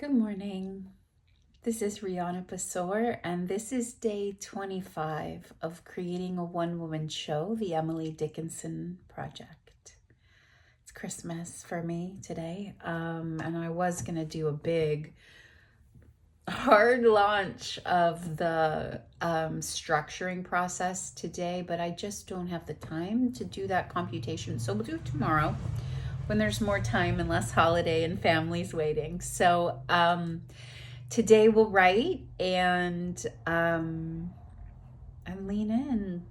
Good morning. This is Rihanna Pasor, and this is day 25 of creating a one-woman show, the Emily Dickinson project. It's Christmas for me today, and I was going to do a big, hard launch of the structuring process today, but I just don't have the time to do that computation, so we'll do it tomorrow when there's more time and less holiday and families waiting. So today we'll write and lean in.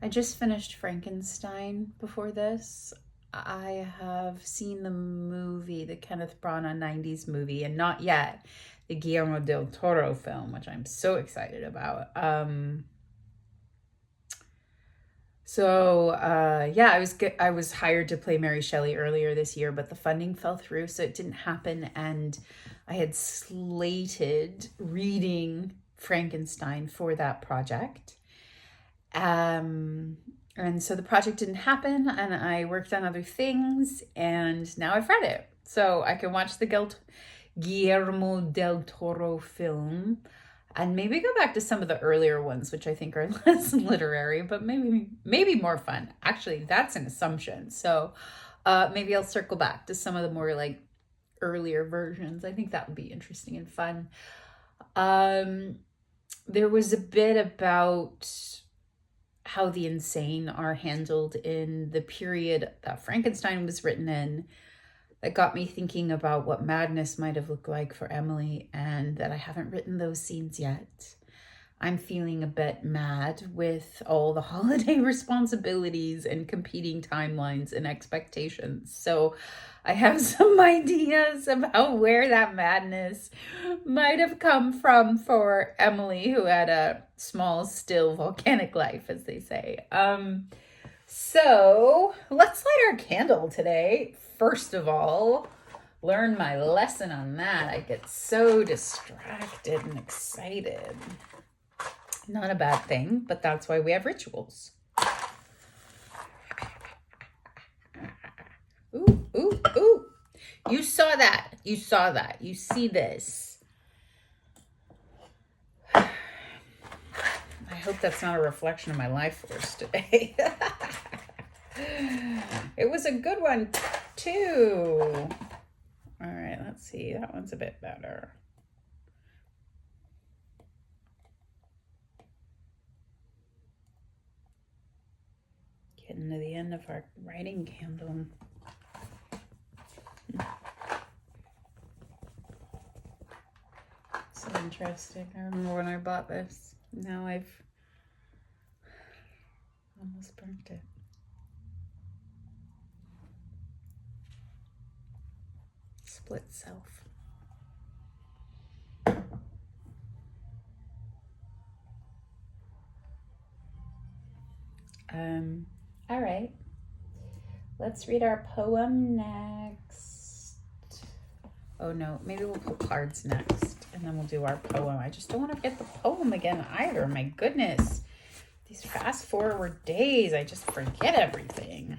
I just finished Frankenstein before this. I have seen the movie, the Kenneth Branagh 90s movie, and not yet the Guillermo del Toro film, which I'm so excited about. I was hired to play Mary Shelley earlier this year, but the funding fell through, so it didn't happen. And I had slated reading Frankenstein for that project. And so the project didn't happen, and I worked on other things, and now I've read it. So I can watch the Guillermo del Toro film and maybe go back to some of the earlier ones, which I think are less literary, but maybe more fun. Actually, that's an assumption. So maybe I'll circle back to some of the more like earlier versions. I think that would be interesting and fun. There was a bit about how the insane are handled in the period that Frankenstein was written in, that got me thinking about what madness might have looked like for Emily, and that I haven't written those scenes yet. I'm feeling a bit mad with all the holiday responsibilities and competing timelines and expectations. So I have some ideas about where that madness might have come from for Emily, who had a small, still, volcanic life, as they say. So let's light our candle today. First of all, learn my lesson on that. I get so distracted and excited. Not a bad thing, but that's why we have rituals. Ooh, ooh, ooh. You saw that. You saw that. You see this. I hope that's not a reflection of my life force today. It was a good one, too. All right, let's see. That one's a bit better. Getting to the end of our writing candle. So interesting. I remember when I bought this. Now I've almost burnt it. Split self. All right. Let's read our poem next. Oh no, maybe we'll put cards next and then we'll do our poem. I just don't want to forget the poem again either. My goodness. These fast forward days, I just forget everything.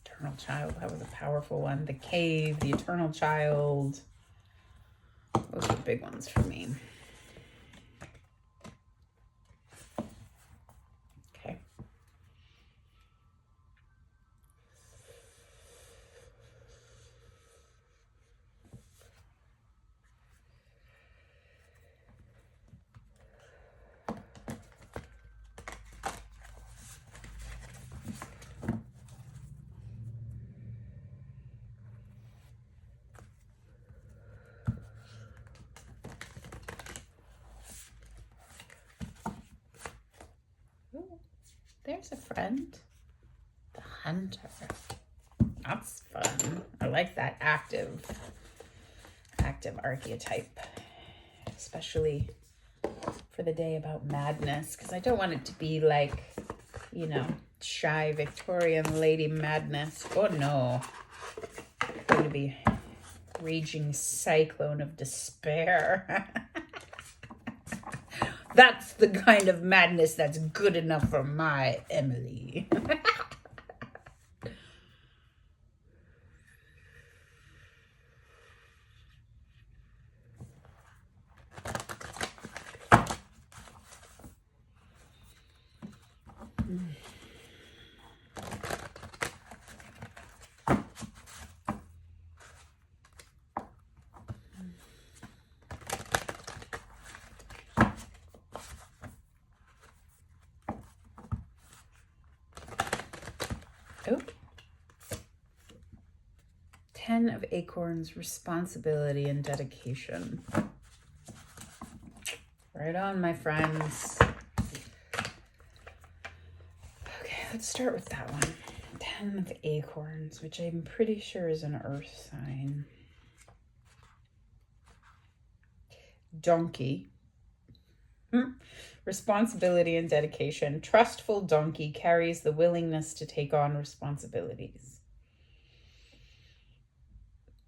Eternal Child, that was a powerful one. The Cave, The Eternal Child. Those are the big ones for me. Okay. There's a friend. The Hunter. That's fun. I like that active archetype, especially for the day about madness, because I don't want it to be like, shy Victorian lady madness. Oh no. It's going to be raging cyclone of despair. That's the kind of madness that's good enough for my Emily. Oh. 10 of Acorns, responsibility and dedication. Right on, my friends. Okay, let's start with that one. 10 of Acorns, which I'm pretty sure is an earth sign. Donkey. Responsibility and dedication. Trustful donkey carries the willingness to take on responsibilities.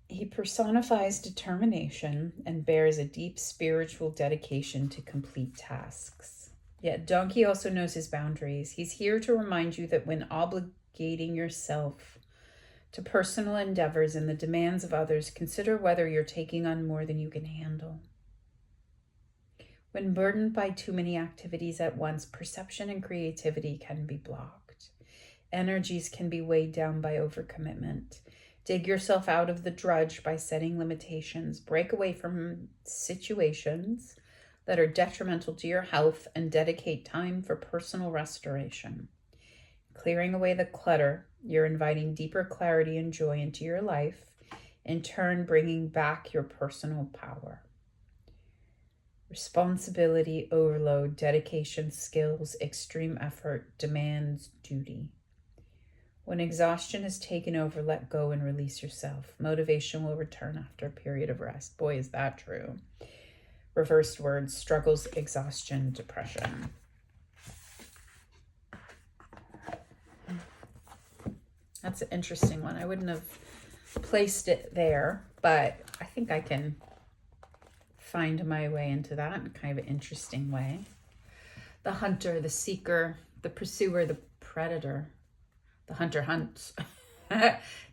He personifies determination and bears a deep spiritual dedication to complete tasks. Yet donkey also knows his boundaries. He's here to remind you that when obligating yourself to personal endeavors and the demands of others, consider whether you're taking on more than you can handle. When burdened by too many activities at once, perception and creativity can be blocked. Energies can be weighed down by overcommitment. Dig yourself out of the drudge by setting limitations. Break away from situations that are detrimental to your health and dedicate time for personal restoration. Clearing away the clutter, you're inviting deeper clarity and joy into your life, in turn bringing back your personal power. Responsibility, overload, dedication, skills, extreme effort, demands, duty. When exhaustion is taken over, let go and release yourself. Motivation will return after a period of rest. Boy, is that true. Reversed words, struggles, exhaustion, depression. That's an interesting one. I wouldn't have placed it there, but I think I can find my way into that in kind of an interesting way. The hunter, the seeker, the pursuer, the predator. The hunter hunts.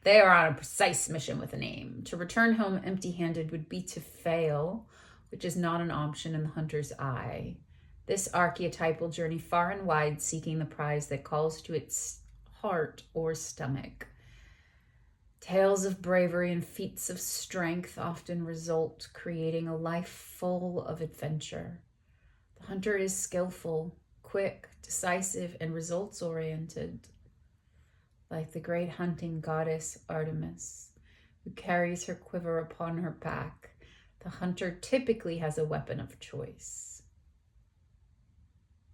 They are on a precise mission with an aim. To return home empty-handed would be to fail, which is not an option in the hunter's eye. This archetype will journey far and wide, seeking the prize that calls to its heart or stomach. Tales of bravery and feats of strength often result, creating a life full of adventure. The hunter is skillful, quick, decisive, and results-oriented. Like the great hunting goddess Artemis, who carries her quiver upon her back, the hunter typically has a weapon of choice.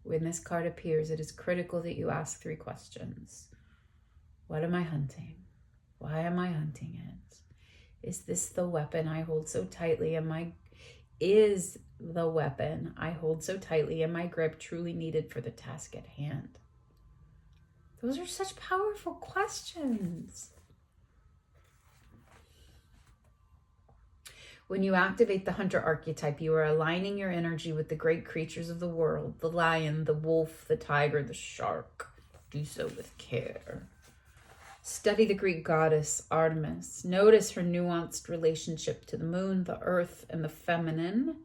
When this card appears, it is critical that you ask 3 questions. What am I hunting? Why am I hunting it? Is this the weapon I hold so tightly? Is the weapon I hold so tightly in my grip truly needed for the task at hand? Those are such powerful questions. When you activate the hunter archetype, you are aligning your energy with the great creatures of the world, the lion, the wolf, the tiger, the shark. Do so with care. Study the Greek goddess Artemis. Notice her nuanced relationship to the moon, the earth, and the feminine.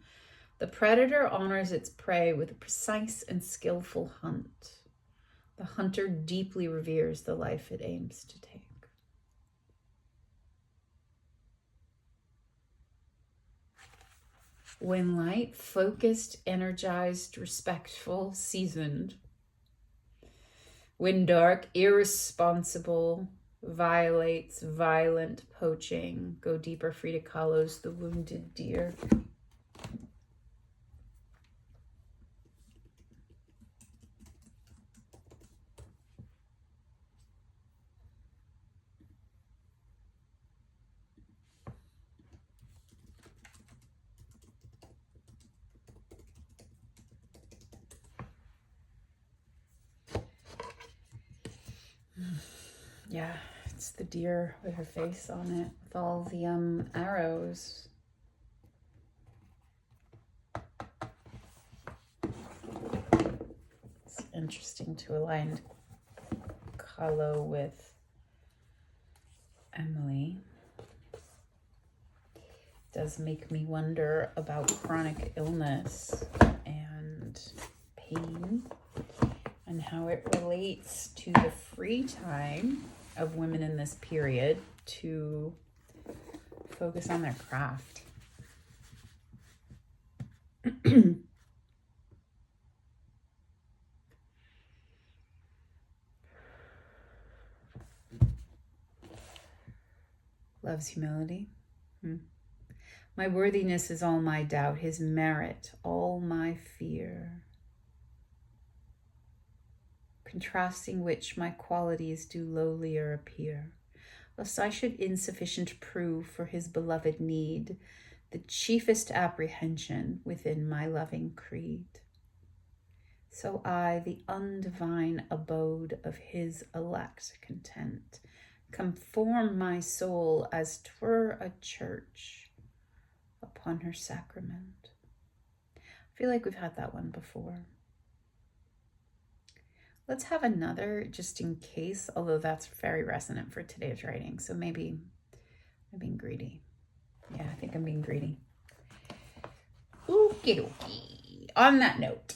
The predator honors its prey with a precise and skillful hunt. The hunter deeply reveres the life it aims to take. When light, focused, energized, respectful, seasoned. When dark, irresponsible, violates, violent, poaching. Go deeper, Frida Kahlo's The Wounded Deer. Yeah, it's the deer with her face on it, with all the arrows. It's interesting to align Kahlo with Emily. It does make me wonder about chronic illness and pain and how it relates to the free time of women in this period to focus on their craft. Loves humility. My worthiness is all my doubt, his merit, all my fear. Contrasting which my qualities do lowlier appear, lest I should insufficient prove for his beloved need, the chiefest apprehension within my loving creed. So I, the undivine abode of his elect content, conform my soul as 'twere a church upon her sacrament. I feel like we've had that one before. Let's have another just in case, although that's very resonant for today's writing. So maybe I'm being greedy. Yeah, I think I'm being greedy. Okie dokie. On that note.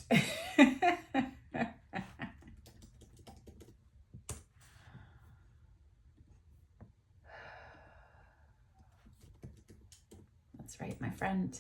That's right, my friend.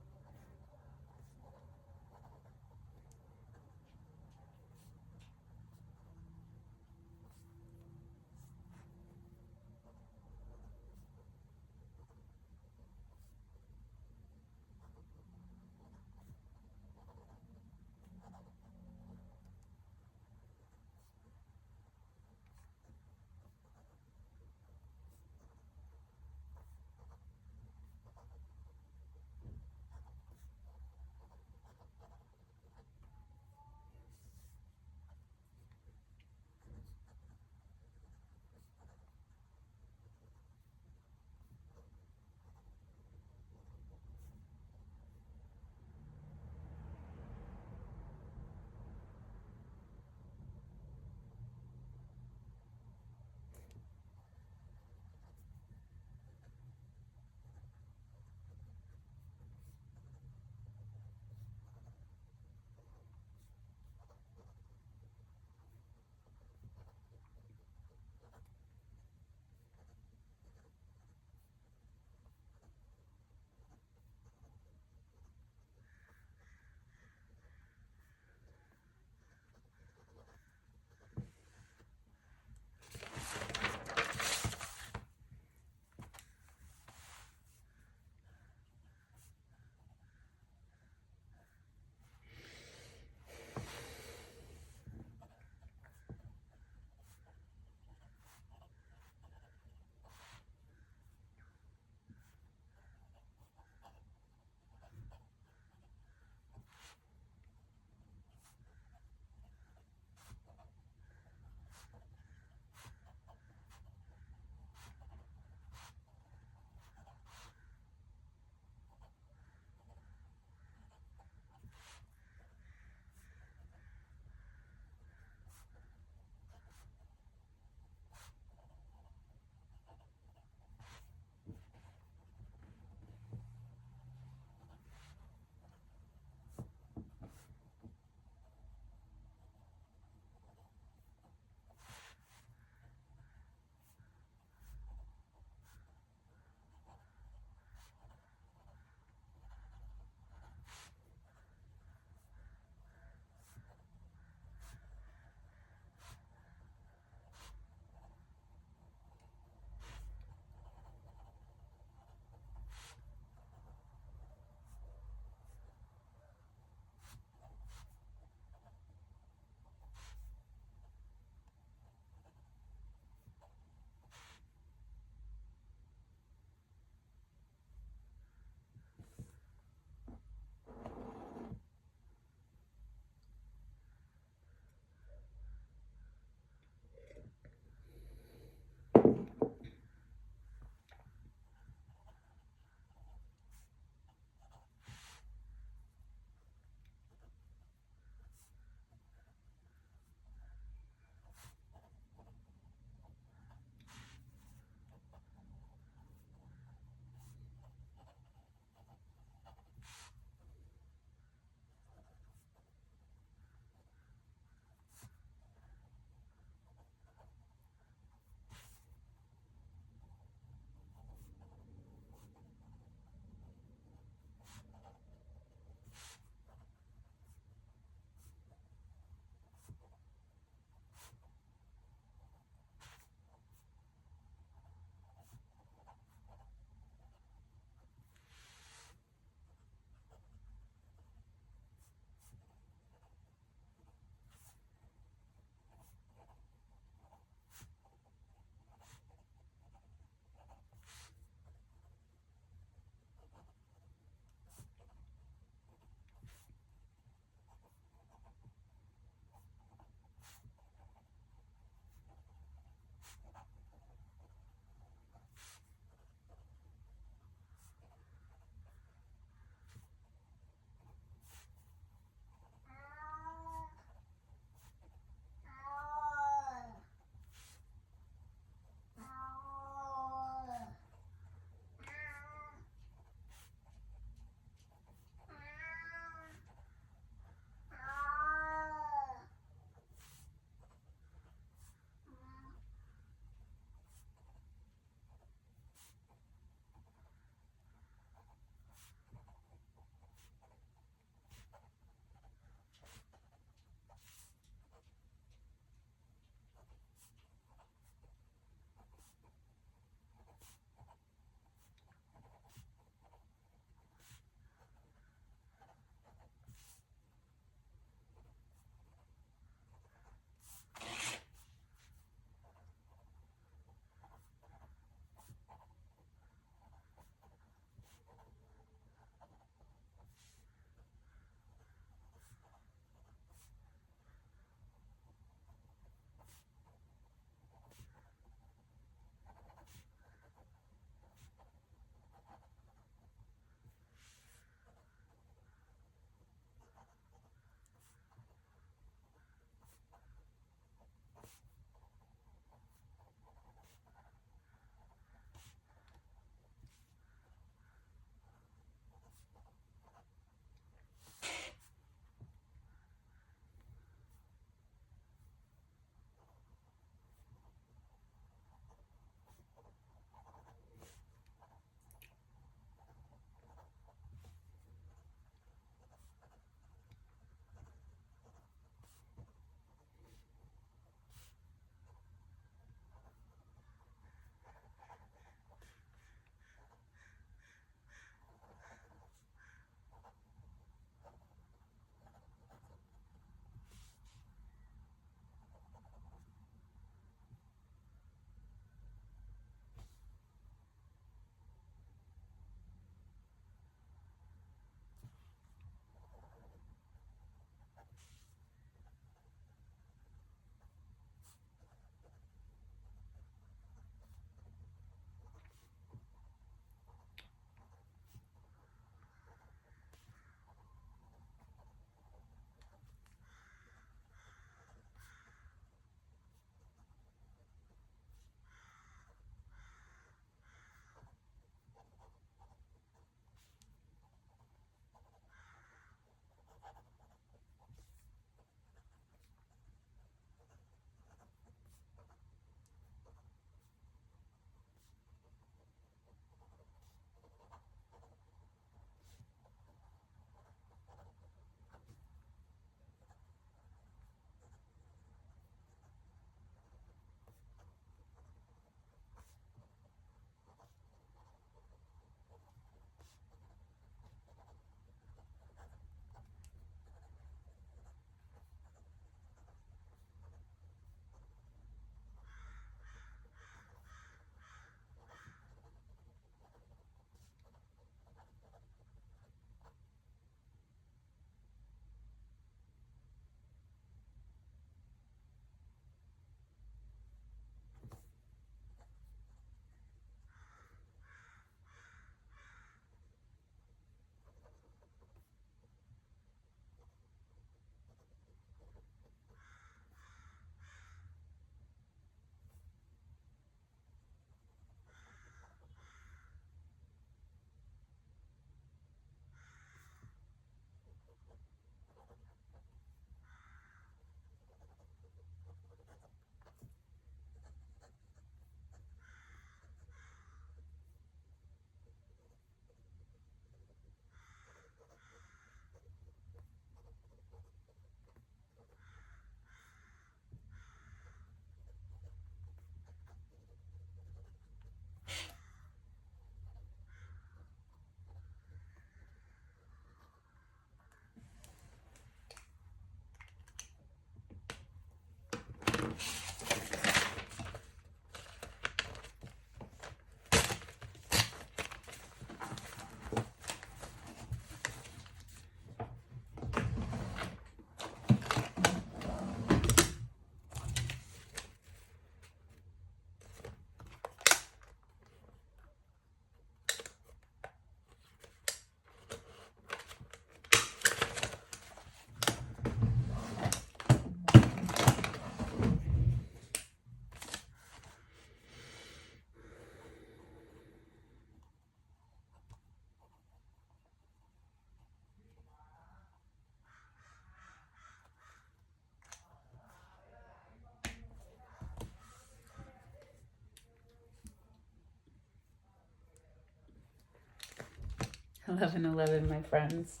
11:11, my friends.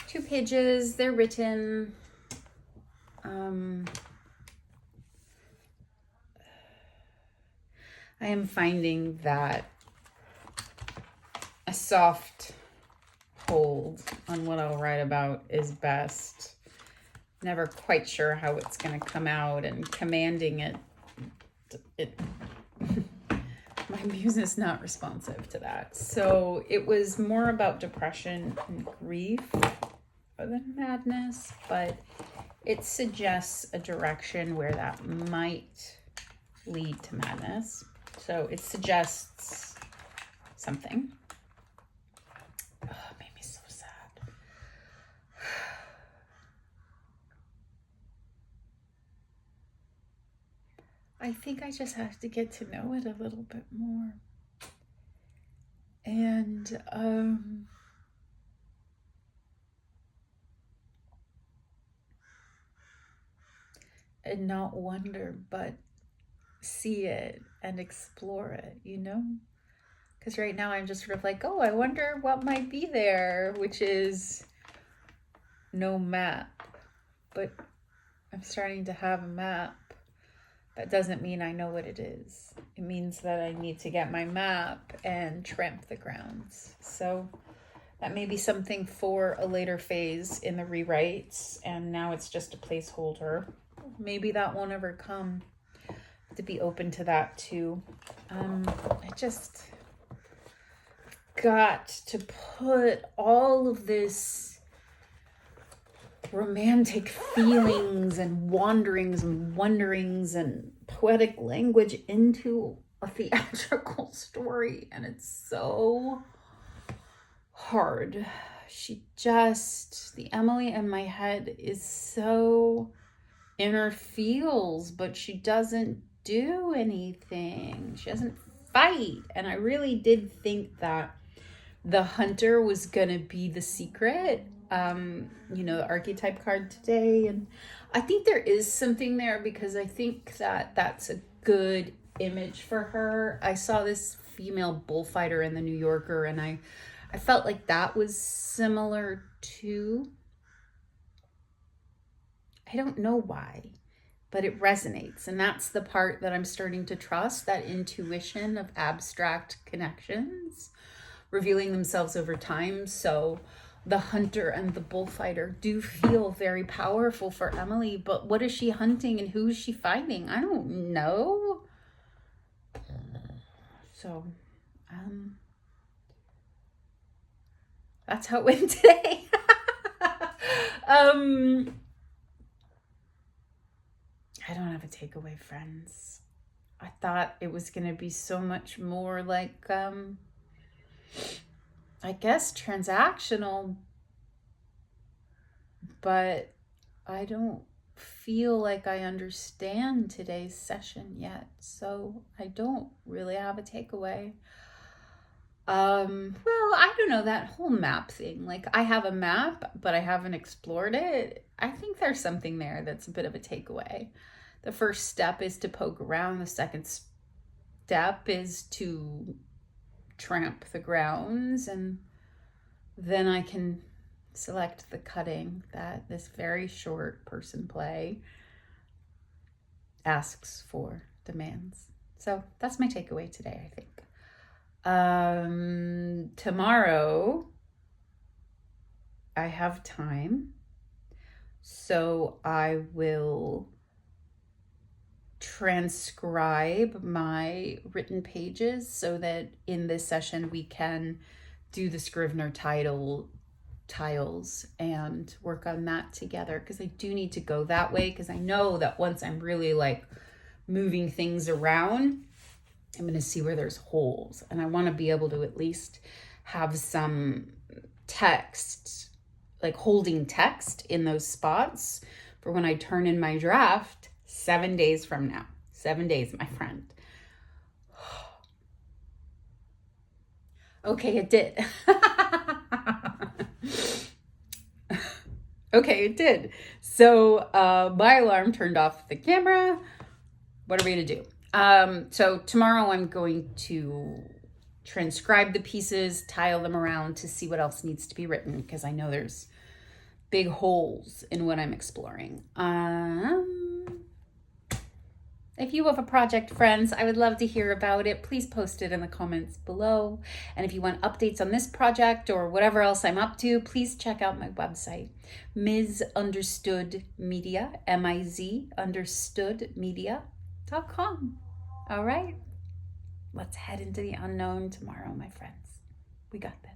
2 pages, they're written. I am finding that a soft hold on what I'll write about is best. Never quite sure how it's going to come out, and commanding it my muse is not responsive to that. So it was more about depression and grief than madness, but it suggests a direction where that might lead to madness. So it suggests something. Oh, it made me so sad. I think I just have to get to know it a little bit more. And not wonder, but see it and explore it, you know? Because right now I'm just sort of like, oh, I wonder what might be there, which is no map. But I'm starting to have a map. That doesn't mean I know what it is. It means that I need to get my map and tramp the grounds. So that may be something for a later phase in the rewrites, and now it's just a placeholder. Maybe that won't ever come. To be open to that too. I just got to put all of this romantic feelings and wanderings and wonderings and poetic language into a theatrical story, and it's so hard. The Emily in my head is so inner feels, but she doesn't do anything. She doesn't fight. And I really did think that the hunter was gonna be the secret, the archetype card today. And I think there is something there, because I think that that's a good image for her. I saw this female bullfighter in the New Yorker, and I felt like that was similar to, I don't know why, but it resonates. And that's the part that I'm starting to trust, that intuition of abstract connections revealing themselves over time. So the hunter and the bullfighter do feel very powerful for Emily, but what is she hunting and who is she fighting? I don't know. So, that's how it went today. I don't have a takeaway, friends. I thought it was going to be so much more like, I guess, transactional, but I don't feel like I understand today's session yet, so I don't really have a takeaway. Well, I don't know, that whole map thing. Like, I have a map, but I haven't explored it. I think there's something there that's a bit of a takeaway. The first step is to poke around. The second step is to tramp the grounds, and then I can select the cutting that this very short person play asks for, demands. So that's my takeaway today, I think. Tomorrow I have time, so I will transcribe my written pages so that in this session we can do the Scrivener tiles and work on that together, because I do need to go that way, because I know that once I'm really like moving things around, I'm going to see where there's holes, and I want to be able to at least have some text, like holding text in those spots for when I turn in my draft 7 days from now. 7 days, my friend. Okay, it did. Okay, it did. So my alarm turned off the camera. What are we going to do? So tomorrow I'm going to transcribe the pieces, tile them around to see what else needs to be written, because I know there's big holes in what I'm exploring. If you have a project, friends, I would love to hear about it. Please post it in the comments below. And if you want updates on this project or whatever else I'm up to, please check out my website, Ms. Understood Media, M-I-Z understood media.com. All right, let's head into the unknown tomorrow, my friends. We got this.